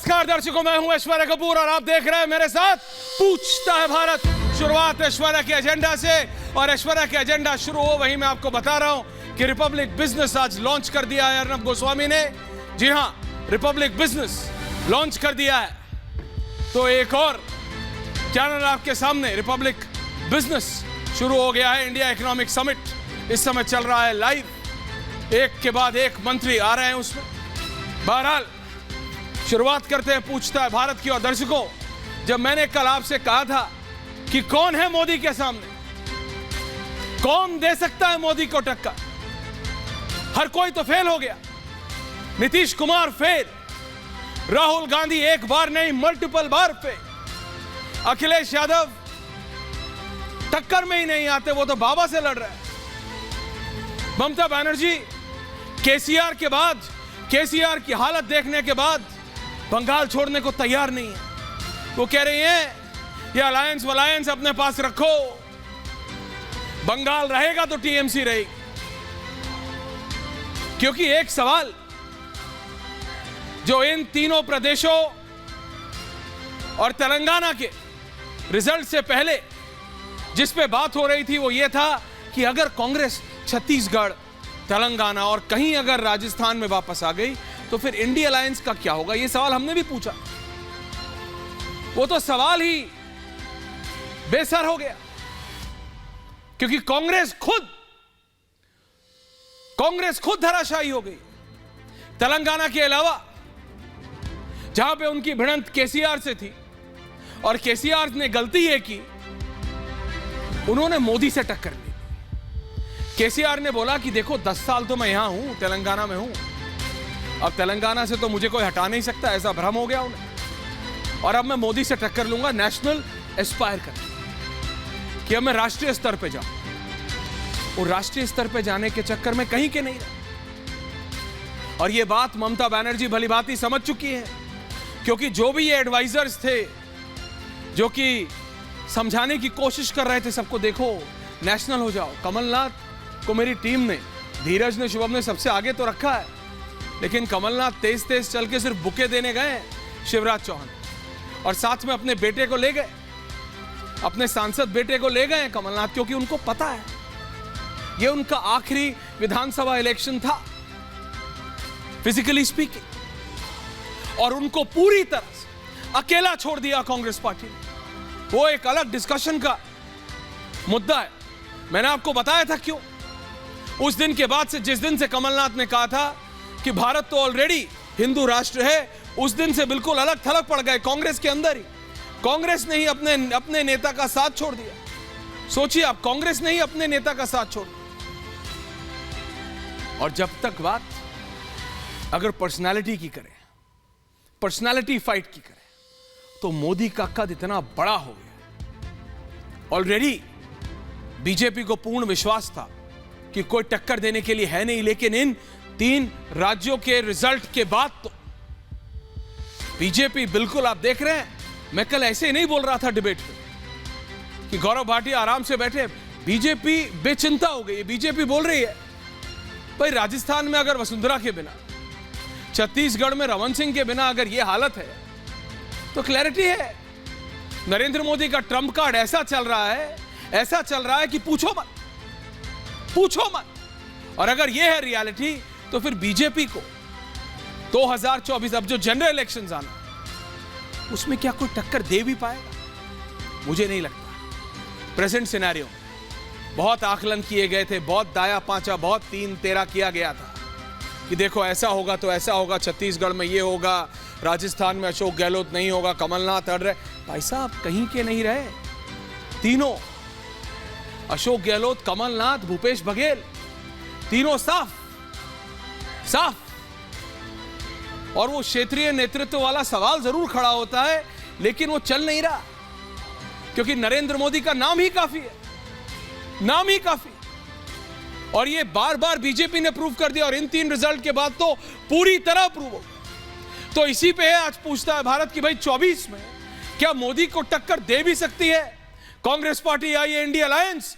नमस्कार दर्शकों, मैं हूं ऐश्वर्या कपूर और आप देख रहे हैं मेरे साथ पूछता है भारत। शुरुआत ऐश्वर्या के एजेंडा से, और ऐश्वर्या के एजेंडा शुरू हो वहीं मैं आपको बता रहा हूं कि रिपब्लिक बिजनेस आज लॉन्च कर दिया है अर्नब गोस्वामी ने। जी हां, रिपब्लिक बिजनेस लॉन्च कर दिया है। तो एक और चैनल आपके सामने, रिपब्लिक बिजनेस शुरू हो गया है। इंडिया इकोनॉमिक समिट इस समय चल रहा है लाइव, एक के बाद एक मंत्री आ रहे हैं उसमें। बहरहाल शुरुआत करते हैं पूछता है भारत की। और दर्शकों, जब मैंने कल आपसे कहा था कि कौन है मोदी के सामने, कौन दे सकता है मोदी को टक्कर, हर कोई तो फेल हो गया। नीतीश कुमार फेल, राहुल गांधी एक बार नहीं मल्टीपल बार फेल, अखिलेश यादव टक्कर में ही नहीं आते, वो तो बाबा से लड़ रहे हैं। ममता बनर्जी केसीआर के बाद, केसीआर की हालत देखने के बाद बंगाल छोड़ने को तैयार नहीं है। वो कह रही हैं ये अलायंस वलायंस अपने पास रखो, बंगाल रहेगा तो टीएमसी रहेगी। क्योंकि एक सवाल जो इन तीनों प्रदेशों और तेलंगाना के रिजल्ट से पहले जिस पे बात हो रही थी वो ये था कि अगर कांग्रेस छत्तीसगढ़, तेलंगाना और कहीं अगर राजस्थान में वापस आ गई तो फिर इंडिया अलायंस का क्या होगा। यह सवाल हमने भी पूछा, वो तो सवाल ही बेसर हो गया। क्योंकि कांग्रेस खुद धराशायी हो गई। तेलंगाना के अलावा जहां पे उनकी भिड़ंत केसीआर से थी, और केसीआर ने गलती यह की, उन्होंने मोदी से टक्कर ली। केसीआर ने बोला कि देखो 10 साल तो मैं यहां हूं, तेलंगाना में हूं, अब तेलंगाना से तो मुझे कोई हटा नहीं सकता, ऐसा भ्रम हो गया उन्हें, और अब मैं मोदी से टक्कर लूंगा नेशनल एस्पायर कर, कि अब मैं राष्ट्रीय स्तर पे जाऊं। और राष्ट्रीय स्तर पे जाने के चक्कर में कहीं के नहीं रहे। और यह बात ममता बनर्जी भली भांति समझ चुकी है, क्योंकि जो भी ये एडवाइजर्स थे जो कि समझाने की कोशिश कर रहे थे सबको, देखो नेशनल हो जाओ। कमलनाथ को मेरी टीम ने, धीरज ने, शुभम ने सबसे आगे तो रखा है, लेकिन कमलनाथ तेज तेज चल के सिर्फ बुके देने गए शिवराज चौहान, और साथ में अपने बेटे को ले गए, अपने सांसद बेटे को ले गए कमलनाथ, क्योंकि उनको पता है ये उनका आखिरी विधानसभा इलेक्शन था फिजिकली स्पीकिंग, और उनको पूरी तरह से अकेला छोड़ दिया कांग्रेस पार्टी ने। वो एक अलग डिस्कशन का मुद्दा है। मैंने आपको बताया था क्यों। उस दिन के बाद से, जिस दिन से कमलनाथ ने कहा था कि भारत तो ऑलरेडी हिंदू राष्ट्र है, उस दिन से बिल्कुल अलग थलग पड़ गए कांग्रेस के अंदर ही। कांग्रेस ने ही अपने नेता का साथ छोड़ दिया। सोचिए आप, कांग्रेस ने ही अपने नेता का साथ छोड़ दिया। और जब तक बात अगर पर्सनालिटी की करें, पर्सनालिटी फाइट की करें, तो मोदी का कद इतना बड़ा हो गया। ऑलरेडी बीजेपी को पूर्ण विश्वास था कि कोई टक्कर देने के लिए है नहीं, लेकिन इन 3 राज्यों के रिजल्ट के बाद तो बीजेपी बिल्कुल, आप देख रहे हैं, मैं कल ऐसे नहीं बोल रहा था डिबेट में कि गौरव भाटिया आराम से बैठे, बीजेपी बेचिंता हो गई। बीजेपी बोल रही है भाई, राजस्थान में अगर वसुंधरा के बिना, छत्तीसगढ़ में रमन सिंह के बिना अगर यह हालत है तो क्लैरिटी है। नरेंद्र मोदी का ट्रम्प कार्ड ऐसा चल रहा है कि पूछो मत। और अगर यह है रियलिटी, तो फिर बीजेपी को 2024 अब जो जनरल इलेक्शंस आना, उसमें क्या कोई टक्कर दे भी पाएगा? मुझे नहीं लगता। प्रेजेंट सिनेरियो बहुत आकलन किए गए थे, बहुत दाया पांचा, बहुत 3-13 किया गया था कि देखो ऐसा होगा तो ऐसा होगा, छत्तीसगढ़ में ये होगा, राजस्थान में अशोक गहलोत नहीं होगा, कमलनाथ अड़ रहे। भाई साहब, कहीं के नहीं रहे तीनों, अशोक गहलोत, कमलनाथ, भूपेश बघेल, तीनों साफ। और वो क्षेत्रीय नेतृत्व वाला सवाल जरूर खड़ा होता है, लेकिन वो चल नहीं रहा, क्योंकि नरेंद्र मोदी का नाम ही काफी है, नाम ही काफी। और ये बार बार बीजेपी ने प्रूव कर दिया, और इन 3 रिजल्ट के बाद तो पूरी तरह प्रूव हो। तो इसी पे है आज पूछता है भारत की भाई 24 में क्या मोदी को टक्कर दे भी सकती है कांग्रेस पार्टी या ये इंडिया अलायंस,